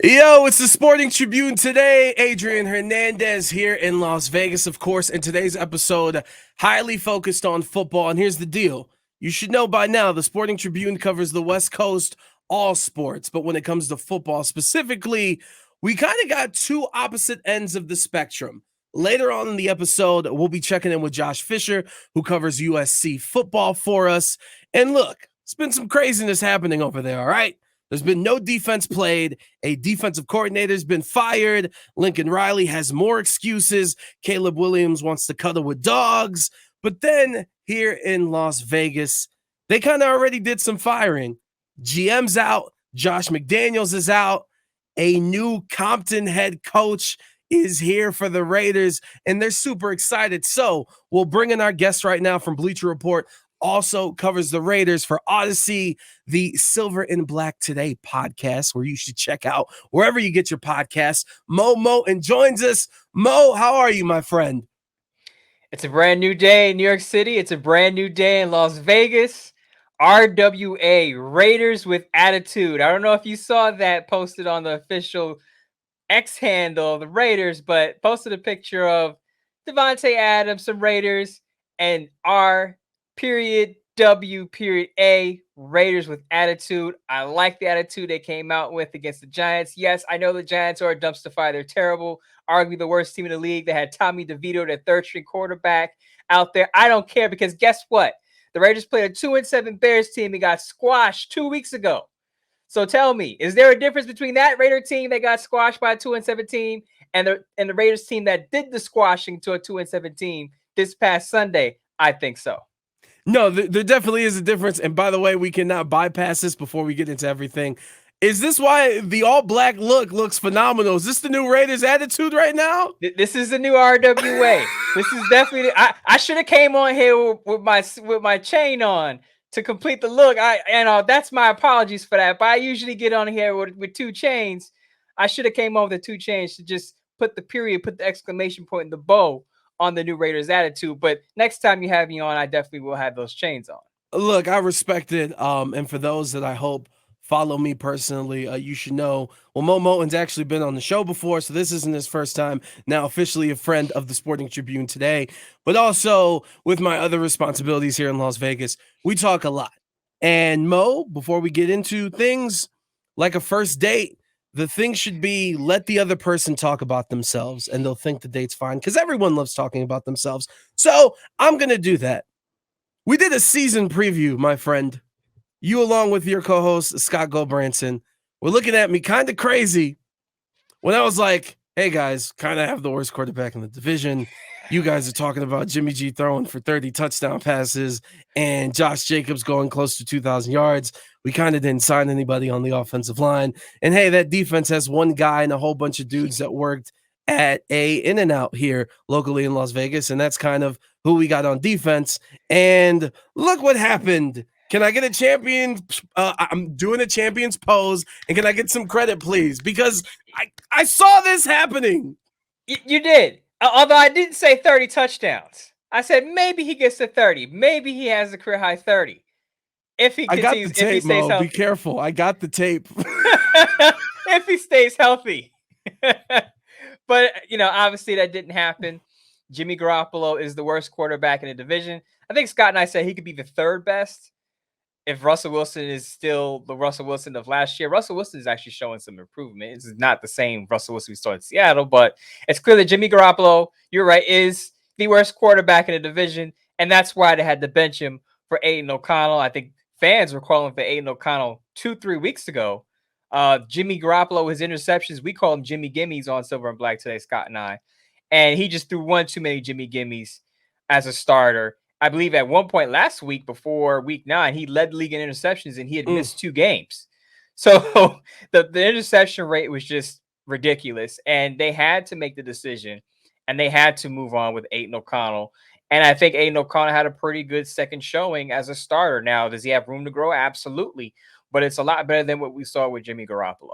Yo, it's the Sporting Tribune today. Adrian Hernandez here in Las Vegas, of course. In today's episode, highly focused on football. And here's the deal. You should know by now the Sporting Tribune covers the West Coast, all sports. But when it comes to football specifically, we kind of got two opposite ends of the spectrum. Later on in the episode, we'll be checking in with Josh Fisher, who covers USC football for us. And look, it's been some craziness happening over there, all right? There's been no defense played. A defensive coordinator's been fired. Lincoln Riley has more excuses. Caleb Williams wants to cuddle with dogs. But then here in Las Vegas, they kind of already did some firing. GM's out. Josh McDaniels is out. A new Compton head coach is here for the Raiders, and they're super excited. So we'll bring in our guest right now from Bleacher Report, also covers the Raiders for Odyssey, the Silver and Black Today podcast, where you should check out wherever you get your podcasts. Moton joins us. Mo, how are you, my friend? It's a brand new day in New York City. It's a brand new day in Las Vegas. RWA, Raiders with attitude. I don't know if you saw that posted on the official X handle of the Raiders, but posted a picture of Devontae Adams, some Raiders, and R period W period A, Raiders with attitude. I like the attitude they came out with against the Giants. Yes, I know the Giants are a dumpster fire. They're terrible, arguably the worst team in the league. They had Tommy DeVito, their third-string quarterback, out there. I don't care because guess what? The Raiders played a 2-7 Bears team and got squashed 2 weeks ago. So tell me, is there a difference between that Raider team that got squashed by a 2-7 team and the Raiders team that did the squashing to a 2-7 team this past Sunday? I think so. No, there definitely is a difference. And by the way, we cannot bypass this before we get into everything. Is this why the all-black look looks phenomenal? Is this the new Raiders attitude right now? This is the new RWA. This is definitely. I should have came on here with my chain on to complete the look. That's my apologies for that. But I usually get on here with two chains. I should have came on with the two chains to just put the period, put the exclamation point in the bow on the new Raiders attitude. But next time you have me on, I definitely will have those chains on. Look, I respect it. And for those that I hope follow me personally, you should know, well, Moton's actually been on the show before, so this isn't his first time. Now officially a friend of the Sporting Tribune today, but also with my other responsibilities here in Las Vegas, we talk a lot. And Mo, before we get into things like a first date, the thing should be let the other person talk about themselves and they'll think the date's fine because everyone loves talking about themselves. So I'm going to do that. We did a season preview, my friend. You, along with your co host, Scott Gobranson, were looking at me kind of crazy when I was like, hey, guys, kind of have the worst quarterback in the division. You guys are talking about Jimmy G throwing for 30 touchdown passes and Josh Jacobs going close to 2,000 yards. We kind of didn't sign anybody on the offensive line. And hey, that defense has one guy and a whole bunch of dudes that worked at a In-N-Out here locally in Las Vegas. And that's kind of who we got on defense. And look what happened. Can I get a champion? I'm doing a champion's pose. And can I get some credit, please? Because I saw this happening. You did. Although I didn't say 30 touchdowns. I said maybe he gets to 30. Maybe he has a career high 30. If he continues, tape, if he stays Mo. healthy. Be careful. I got the tape. If he stays healthy. But, obviously that didn't happen. Jimmy Garoppolo is the worst quarterback in the division. I think Scott and I said he could be the third best if Russell Wilson is still the Russell Wilson of last year. Russell Wilson is actually showing some improvement. It's not the same Russell Wilson we saw in Seattle, but it's clear that Jimmy Garoppolo, you're right, is the worst quarterback in the division, and that's why they had to bench him for Aiden O'Connell. I think fans were calling for Aiden O'Connell 2-3 weeks ago. Jimmy Garoppolo, his interceptions, we call him Jimmy Gimmies on Silver and Black Today, Scott and I, and he just threw one too many Jimmy Gimmies as a starter. I believe at one point last week before week 9, he led the league in interceptions and he had missed 2 games. So the interception rate was just ridiculous. And they had to make the decision and they had to move on with Aiden O'Connell. And I think Aiden O'Connell had a pretty good second showing as a starter. Now, does he have room to grow? Absolutely. But it's a lot better than what we saw with Jimmy Garoppolo.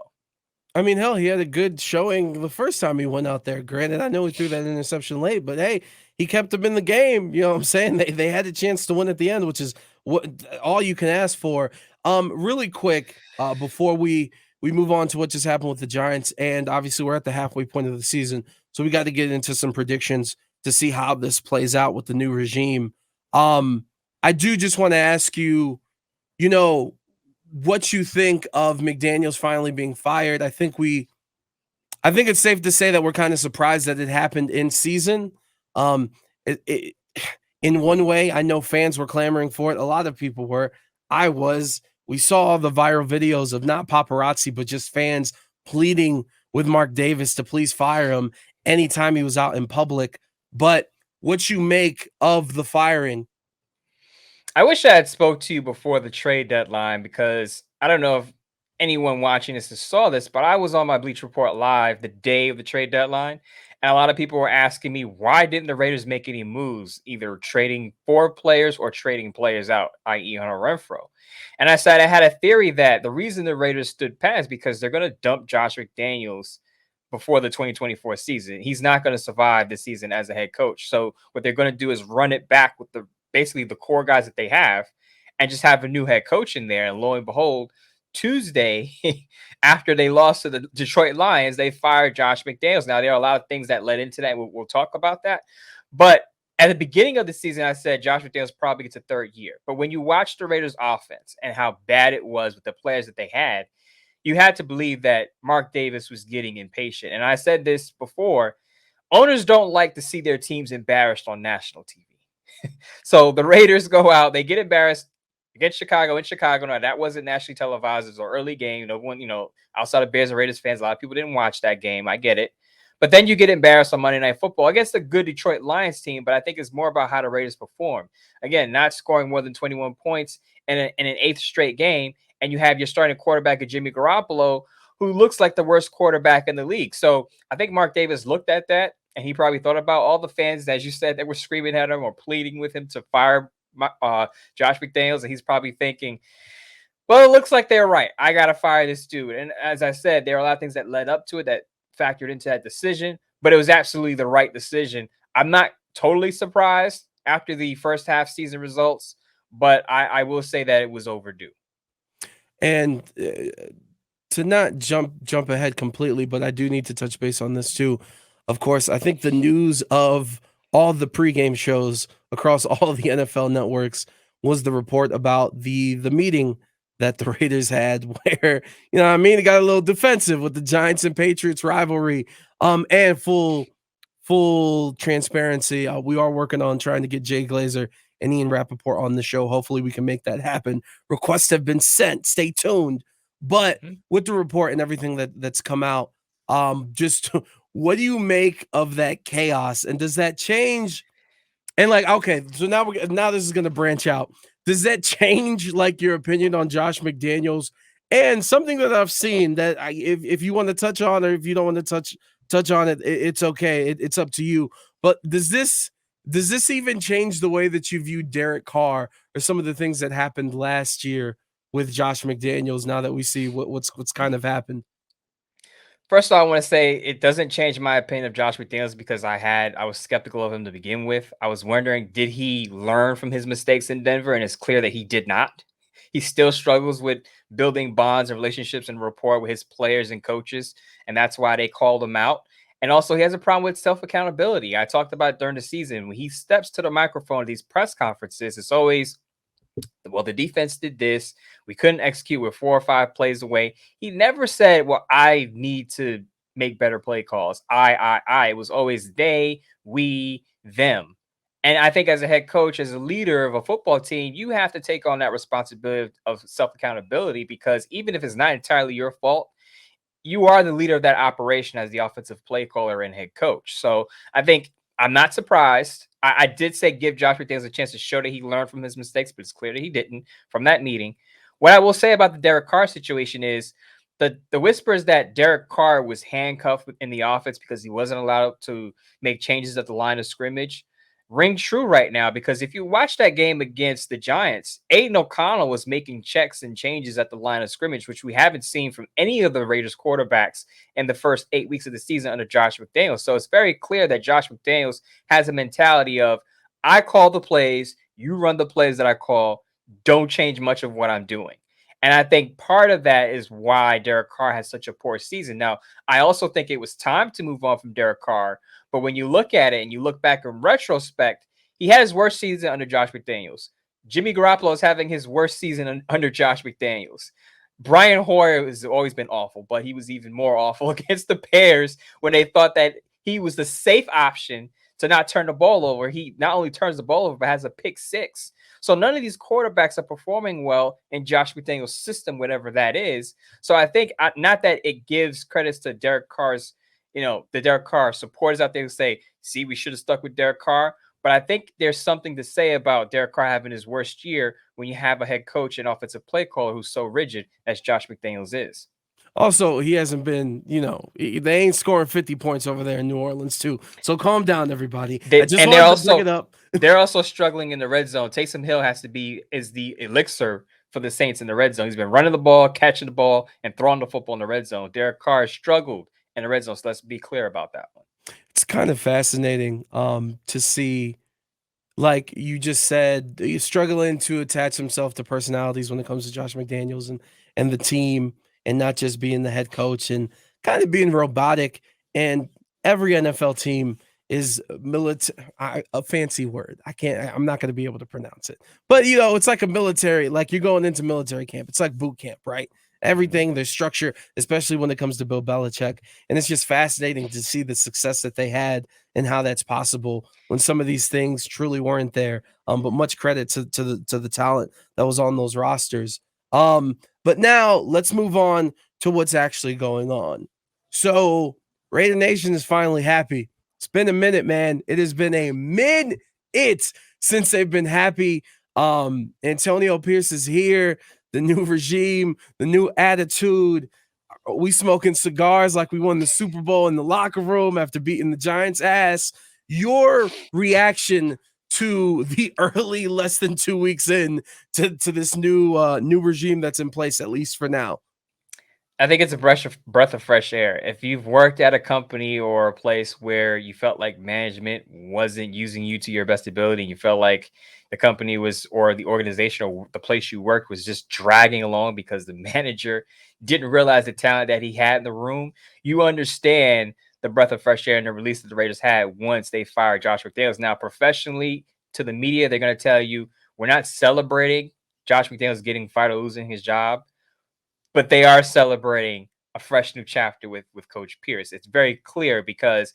I mean, hell, he had a good showing the first time he went out there. Granted, I know he threw that interception late, but hey, he kept them in the game. You know what I'm saying? They had a chance to win at the end, which is what all you can ask for. Really quick, before we we move on to what just happened with the Giants, and obviously we're at the halfway point of the season, so we got to get into some predictions to see how this plays out with the new regime. Um, I do just want to ask you, you know, what you think of McDaniels finally being fired. I think it's safe to say that we're kind of surprised that it happened in season. Um, it, in one way, I know fans were clamoring for it. A lot of people were. I was. We saw all the viral videos of not paparazzi, but just fans pleading with Mark Davis to please fire him anytime he was out in public. But what you make of the firing? I wish I had spoke to you before the trade deadline because I don't know if anyone watching this saw this, but I was on my Bleach Report live the day of the trade deadline, and a lot of people were asking me why didn't the Raiders make any moves, either trading for players or trading players out, i.e., Hunter Renfro. And I said I had a theory that the reason the Raiders stood pat is because they're going to dump Josh McDaniels before the 2024 season. He's not going to survive this season as a head coach. So what they're going to do is run it back with the basically the core guys that they have and just have a new head coach in there. And lo and behold, Tuesday, after they lost to the Detroit Lions, they fired Josh McDaniels. Now, there are a lot of things that led into that. We'll talk about that. But at the beginning of the season, I said Josh McDaniels probably gets a third year. But when you watch the Raiders offense and how bad it was with the players that they had, you had to believe that Mark Davis was getting impatient. And I said this before, owners don't like to see their teams embarrassed on national TV. So the Raiders go out, they get embarrassed against Chicago in Chicago. Now, that wasn't nationally televised. It was an early game. No one, outside of Bears and Raiders fans, a lot of people didn't watch that game. I get it. But then you get embarrassed on Monday Night Football against a good Detroit Lions team. But I think it's more about how the Raiders perform. Again, not scoring more than 21 points in an eighth straight game. And you have your starting quarterback of Jimmy Garoppolo, who looks like the worst quarterback in the league. So I think Mark Davis looked at that, and he probably thought about all the fans, as you said, that were screaming at him or pleading with him to fire Josh McDaniels. And he's probably thinking, well, it looks like they're right. I got to fire this dude. And as I said, there are a lot of things that led up to it that factored into that decision, but it was absolutely the right decision. I'm not totally surprised after the first half season results, but I will say that it was overdue. And to not jump ahead completely, but I do need to touch base on this too. Of course, I think the news of all the pregame shows across all the NFL networks was the report about the meeting that the Raiders had, where it got a little defensive with the Giants and Patriots rivalry. And full transparency, we are working on trying to get Jay Glazer and Ian Rappaport on the show. Hopefully, we can make that happen. Requests have been sent. Stay tuned. But with the report and everything that's come out, just what do you make of that chaos? And does that change? And okay, so now this is gonna branch out. Does that change your opinion on Josh McDaniels? And something that I've seen that if you want to touch on, or if you don't want to touch on it, it's okay. It's up to you. But does this even change the way that you view Derek Carr or some of the things that happened last year with Josh McDaniels? Now that we see what's kind of happened. First of all, I want to say it doesn't change my opinion of Josh McDaniels because I was skeptical of him to begin with. I was wondering, did he learn from his mistakes in Denver? And it's clear that he did not. He still struggles with building bonds and relationships and rapport with his players and coaches. And that's why they called him out. And also, he has a problem with self accountability. I talked about it during the season. When he steps to the microphone at these press conferences, it's always, well, the defense did this. We couldn't execute. We're 4 or 5 plays away. He never said, well, I need to make better play calls. I. It was always they, we, them. And I think as a head coach, as a leader of a football team, you have to take on that responsibility of self-accountability, because even if it's not entirely your fault, you are the leader of that operation as the offensive play caller and head coach. So I think I'm not surprised. I did say give Josh McDaniels a chance to show that he learned from his mistakes, but it's clear that he didn't from that meeting. What I will say about the Derek Carr situation is the whispers that Derek Carr was handcuffed in the offense because he wasn't allowed to make changes at the line of scrimmage ring true right now, because if you watch that game against the Giants, Aiden O'Connell was making checks and changes at the line of scrimmage, which we haven't seen from any of the Raiders quarterbacks in the first 8 weeks of the season under Josh McDaniels. So it's very clear that Josh McDaniels has a mentality of, I call the plays, you run the plays that I call, don't change much of what I'm doing. And I think part of that is why Derek Carr has such a poor season. Now, I also think it was time to move on from Derek Carr. But when you look at it and you look back in retrospect, he had his worst season under Josh McDaniels. Jimmy Garoppolo is having his worst season under Josh McDaniels. Brian Hoyer has always been awful, but he was even more awful against the Bears when they thought that he was the safe option to not turn the ball over. He not only turns the ball over, but has a pick six. So none of these quarterbacks are performing well in Josh McDaniels' system, whatever that is. So I think not that it gives credits to Derek Carr's, the Derek Carr supporters out there who say, see, we should have stuck with Derek Carr. But I think there's something to say about Derek Carr having his worst year when you have a head coach and offensive play caller who's so rigid as Josh McDaniels is. Also, he hasn't been, they ain't scoring 50 points over there in New Orleans too. So calm down, everybody. I just wanted to bring it up. They're also struggling in the red zone. Taysom Hill is the elixir for the Saints in the red zone. He's been running the ball, catching the ball, and throwing the football in the red zone. Derek Carr has struggled in the red zone. So let's be clear about that one. It's kind of fascinating to see, like you just said, he's struggling to attach himself to personalities when it comes to Josh McDaniels and the team, and not just being the head coach and kind of being robotic. And every NFL team is military, a fancy word. I'm not going to be able to pronounce it, but it's like a military, like you're going into military camp. It's like boot camp, right? Everything, there's structure, especially when it comes to Bill Belichick. And it's just fascinating to see the success that they had and how that's possible when some of these things truly weren't there. But much credit to the talent that was on those rosters. But now let's move on to what's actually going on. So Raider Nation is finally happy. It's been a minute, man. It has been a minute since they've been happy. Antonio Pierce is here. The new regime, the new attitude. We smoking cigars like we won the Super Bowl in the locker room after beating the Giants' ass. Your reaction to the early, less than 2 weeks in to this new regime that's in place, at least for now? I think it's a breath of fresh air. If you've worked at a company or a place where you felt like management wasn't using you to your best ability, you felt like the company was, or the organization or the place you worked was just dragging along because the manager didn't realize the talent that he had in the room, you understand the breath of fresh air and the release that the Raiders had once they fired Josh McDaniels. Now, professionally, to the media, they're going to tell you, we're not celebrating Josh McDaniels getting fired or losing his job, but they are celebrating a fresh new chapter with Coach Pierce. It's very clear because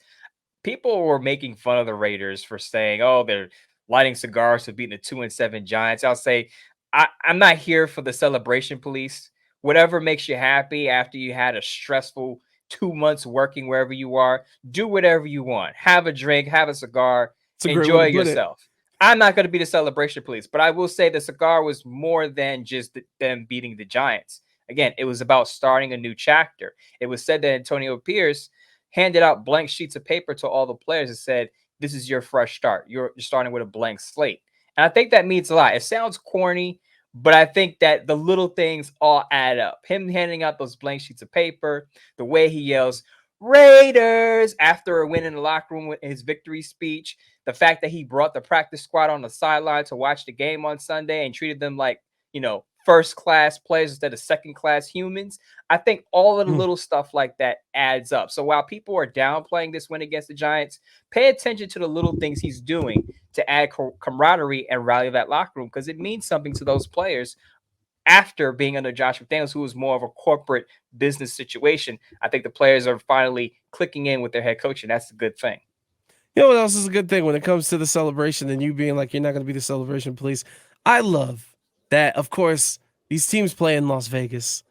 people were making fun of the Raiders for saying, "Oh, they're lighting cigars for beating the 2-7 Giants." I'll say, I'm not here for the celebration police. Whatever makes you happy after you had a stressful 2 months working wherever you are, do whatever you want. Have a drink, have a cigar, enjoy yourself. I'm not going to be the celebration police, but I will say the cigar was more than just them beating the Giants. Again, it was about starting a new chapter. It was said that Antonio Pierce handed out blank sheets of paper to all the players and said, this is your fresh start. You're starting with a blank slate. And I think that means a lot. It sounds corny, but I think that the little things all add up. Him handing out those blank sheets of paper, the way he yells, Raiders, after a win in the locker room with his victory speech, the fact that he brought the practice squad on the sideline to watch the game on Sunday and treated them like, first-class players instead of second-class humans. I think all of the little stuff like that adds up. So while people are downplaying this win against the Giants, pay attention to the little things he's doing to add camaraderie and rally that locker room, because it means something to those players after being under Josh McDaniels, who was more of a corporate business situation. I think the players are finally clicking in with their head coach, and that's a good thing. You know what else is a good thing when it comes to the celebration and you being like, you're not going to be the celebration police? I love that, of course, these teams play in Las Vegas,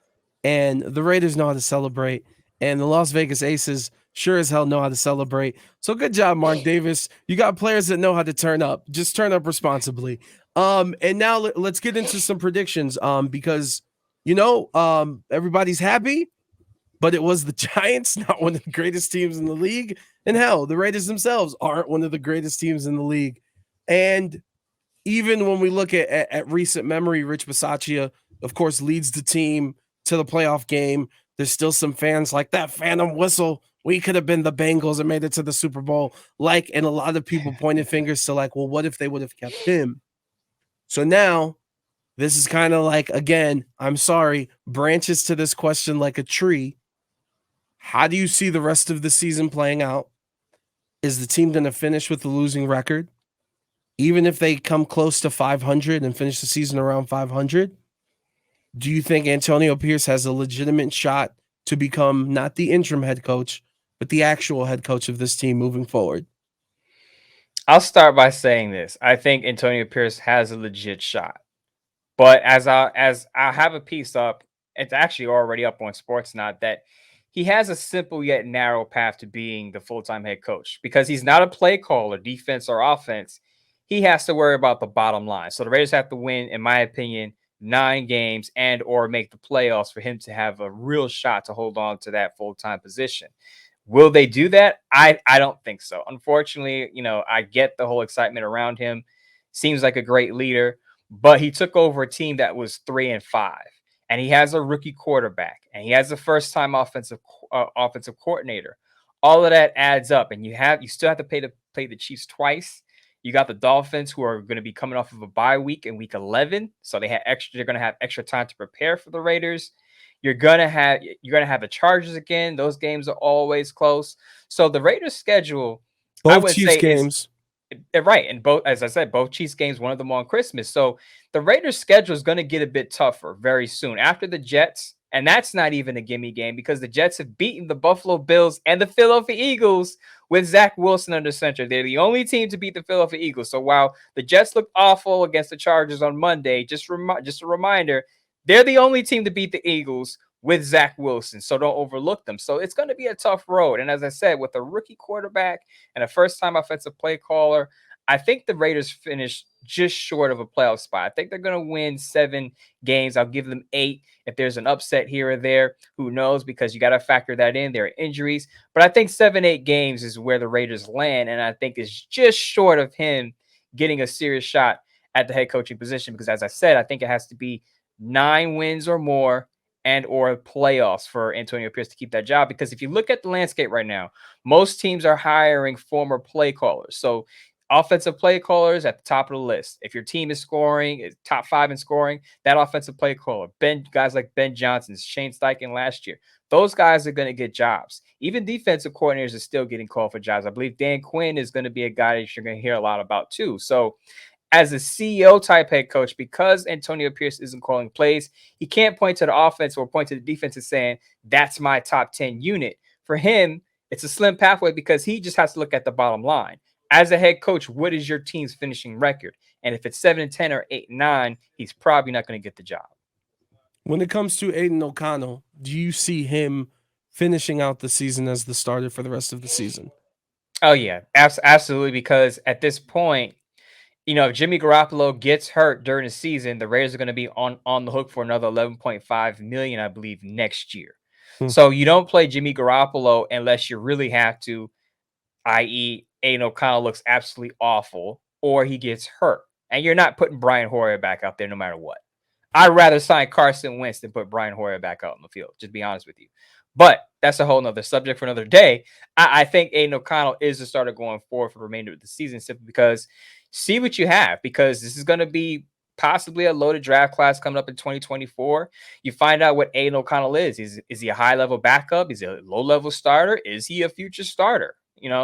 and the Raiders know how to celebrate, and the Las Vegas Aces sure as hell know how to celebrate. So good job, Mark Davis. You got players that know how to turn up. Just turn up responsibly. And now let's get into some predictions. Because everybody's happy, but it was the Giants, not one of the greatest teams in the league. And hell, the Raiders themselves aren't one of the greatest teams in the league. And even when we look at recent memory, Rich Bisaccia, of course, leads the team to the playoff game. There's still some fans like that phantom whistle. We could have been the Bengals and made it to the Super Bowl. And a lot of people pointed fingers to well, what if they would have kept him? So now This is kind of like, again, I'm sorry, branches to this question like a tree. How do you see the rest of the season playing out? Is the team going to finish with a losing record? Even if they come close to 500 and finish the season around 500, do you think Antonio Pierce has a legitimate shot to become not the interim head coach, but the actual head coach of this team moving forward? I'll start by saying this. I think Antonio Pierce has a legit shot. But as I have a piece up, it's actually already up on Sportsnot that he has a simple yet narrow path to being the full-time head coach because he's not a play caller, defense or offense. He has to worry about the bottom line. So the Raiders have to win, in my opinion, 9 games and or make the playoffs for him to have a real shot to hold on to that full-time position. Will they do that? I don't think so. Unfortunately, I get the whole excitement around him. Seems like a great leader, but he took over a team that was 3-5, and he has a rookie quarterback, and he has a first-time offensive coordinator. All of that adds up, and you still have to play the Chiefs twice. You got the Dolphins, who are going to be coming off of a bye week in week 11, so they're going to have extra time to prepare for the Raiders. You're gonna have the Chargers again. Those games are always close. So the Raiders' schedule, I Both would Chiefs say, is games. right. And both, as I said, both Chiefs games, one of them on Christmas. So the Raiders' schedule is going to get a bit tougher very soon after the Jets. And that's not even a gimme game because the Jets have beaten the Buffalo Bills and the Philadelphia Eagles with Zach Wilson under center. They're the only team to beat the Philadelphia Eagles. So while the Jets looked awful against the Chargers on Monday, just a reminder, they're the only team to beat the Eagles with Zach Wilson. So don't overlook them. So it's going to be a tough road. And as I said, with a rookie quarterback and a first-time offensive play caller, I think the Raiders finish just short of a playoff spot. I think they're going to win 7 games. I'll give them 8. If there's an upset here or there, who knows? Because you got to factor that in. There are injuries. But I think 7, 8 games is where the Raiders land. And I think it's just short of him getting a serious shot at the head coaching position. Because as I said, I think it has to be 9 wins or more and or playoffs for Antonio Pierce to keep that job. Because if you look at the landscape right now, most teams are hiring former play callers. So offensive play callers at the top of the list. If your team is scoring, is top 5 in scoring, that offensive play caller, guys like Ben Johnson, Shane Steichen last year, those guys are going to get jobs. Even defensive coordinators are still getting called for jobs. I believe Dan Quinn is going to be a guy that you're going to hear a lot about too. So as a CEO type head coach, because Antonio Pierce isn't calling plays, he can't point to the offense or point to the defense and saying, that's my top 10 unit. For him, it's a slim pathway because he just has to look at the bottom line. As a head coach, what is your team's finishing record? And if it's 7-10 or 8-9, he's probably not going to get the job. When it comes to Aiden O'Connell, do you see him finishing out the season as the starter for the rest of the season? Oh, yeah, absolutely. Because at this point, if Jimmy Garoppolo gets hurt during the season, the Raiders are going to be on the hook for another 11.5 million, I believe, next year. Hmm. So you don't play Jimmy Garoppolo unless you really have to, i.e., Aiden O'Connell looks absolutely awful or he gets hurt. And you're not putting Brian Hoyer back out there no matter what. I'd rather sign Carson Wentz than put Brian Hoyer back out on the field, just to be honest with you. But that's a whole nother subject for another day. I think Aiden O'Connell is the starter going forward for the remainder of the season simply because see what you have, because this is going to be possibly a loaded draft class coming up in 2024. You find out what Aiden O'Connell is. Is he a high-level backup? Is he a low-level starter? Is he a future starter?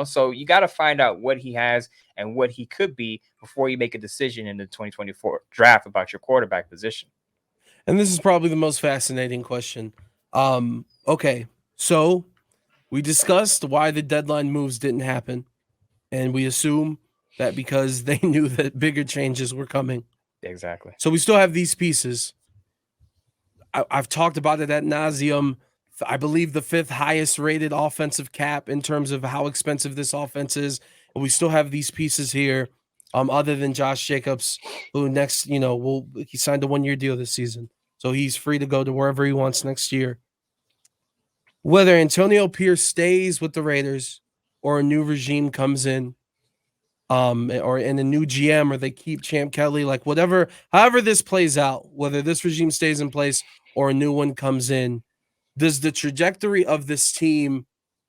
So you got to find out what he has and what he could be before you make a decision in the 2024 draft about your quarterback position. And this is probably the most fascinating question. Okay, so we discussed why the deadline moves didn't happen, and we assume that because they knew that bigger changes were coming. Exactly. So we still have these pieces. I've talked about it at nauseum. I believe the 5th highest rated offensive cap in terms of how expensive this offense is. And we still have these pieces here, other than Josh Jacobs, who next, he signed a 1-year deal this season. So he's free to go to wherever he wants next year. Whether Antonio Pierce stays with the Raiders or a new regime comes in, or in a new GM, or they keep Champ Kelly, like whatever, however this plays out, whether this regime stays in place or a new one comes in, does the trajectory of this team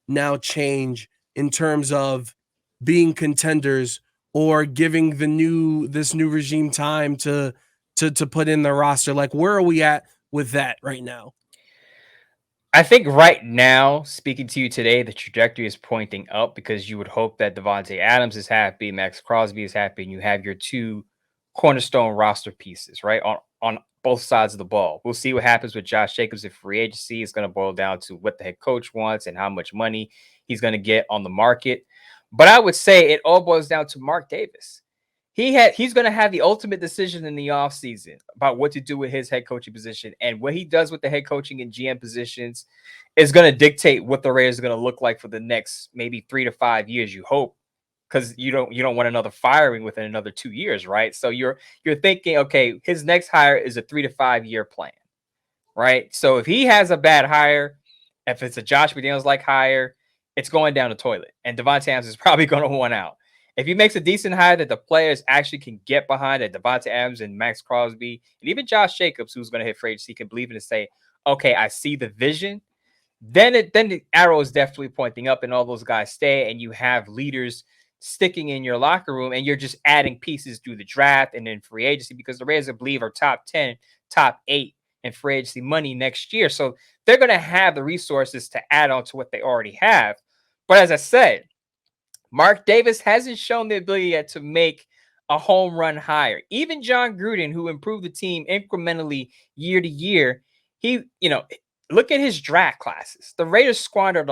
now change in terms of being contenders or giving this new regime time to to put in the roster? Like, where are we at with that right now? I think right now, speaking to you today, the trajectory is pointing up because you would hope that Devontae Adams is happy, Max Crosby is happy, and you have your two cornerstone roster pieces, right? On both sides of the ball. We'll see what happens with Josh Jacobs if free agency is going to boil down to what the head coach wants and how much money he's going to get on the market. But I would say it all boils down to Mark Davis. He's going to have the ultimate decision in the offseason about what to do with his head coaching position, and what he does with the head coaching and GM positions is going to dictate what the Raiders are going to look like for the next maybe 3 to 5 years. You hope, because you don't want another firing within another 2 years, right? So you're thinking, okay, his next hire is a 3 to 5 year plan, right? So if he has a bad hire, if it's a Josh McDaniels like hire, it's going down the toilet, and Devontae Adams is probably going to want out. If he makes a decent hire that the players actually can get behind, that Devontae Adams and Max Crosby and even Josh Jacobs, who's going to hit free agency, can believe in and say, okay, I see the vision, then the arrow is definitely pointing up, and all those guys stay, and you have leaders sticking in your locker room, and you're just adding pieces through the draft and then free agency, because the Raiders, I believe, are top 10, top 8 in free agency money next year. So they're going to have the resources to add on to what they already have. But as I said, Mark Davis hasn't shown the ability yet to make a home run hire. Even John Gruden, who improved the team incrementally year to year, look at his draft classes. The Raiders squandered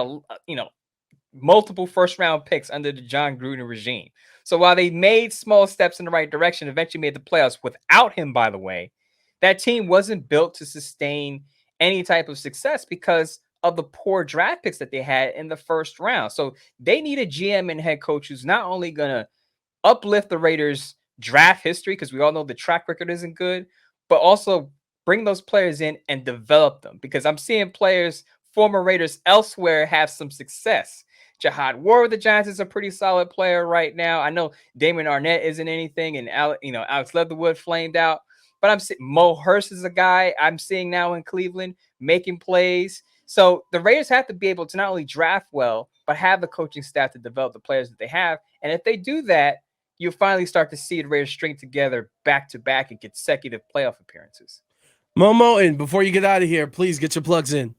multiple first round picks under the John Gruden regime. So while they made small steps in the right direction, eventually made the playoffs without him, by the way, that team wasn't built to sustain any type of success because of the poor draft picks that they had in the first round. So they need a GM and head coach who's not only going to uplift the Raiders' draft history, because we all know the track record isn't good, but also bring those players in and develop them. Because I'm seeing players, former Raiders elsewhere, have some success. Jahad Ward with the Giants is a pretty solid player right now. I know Damon Arnett isn't anything, and Alex Leatherwood flamed out. But I'm seeing Mo Hurst is a guy I'm seeing now in Cleveland making plays. So the Raiders have to be able to not only draft well, but have the coaching staff to develop the players that they have. And if they do that, you'll finally start to see the Raiders string together back-to-back in consecutive playoff appearances. Moton, before you get out of here, please get your plugs in.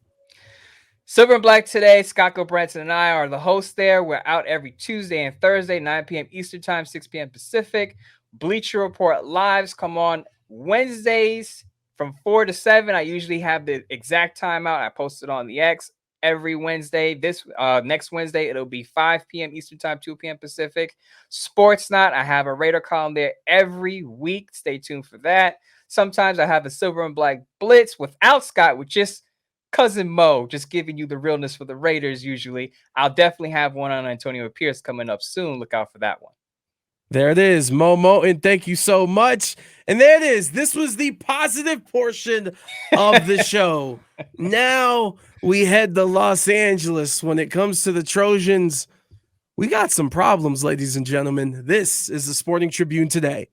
Silver and Black today. Scott Gilbranson and I are the hosts there. We're out every Tuesday and Thursday, 9 p.m. Eastern Time, 6 p.m. Pacific. Bleacher Report lives come on Wednesdays from 4 to 7. I usually have the exact time out. I post it on the X every Wednesday. This next Wednesday, it'll be 5 p.m. Eastern Time, 2 p.m. Pacific. Sports Night, I have a Raider column there every week. Stay tuned for that. Sometimes I have a Silver and Black Blitz without Scott, with just Cousin Mo, just giving you the realness for the Raiders usually. I'll definitely have one on Antonio Pierce coming up soon. Look out for that one. There it is, Moton. Thank you so much. And there it is. This was the positive portion of the show. Now we head to Los Angeles. When it comes to the Trojans, we got some problems, ladies and gentlemen. This is the Sporting Tribune today.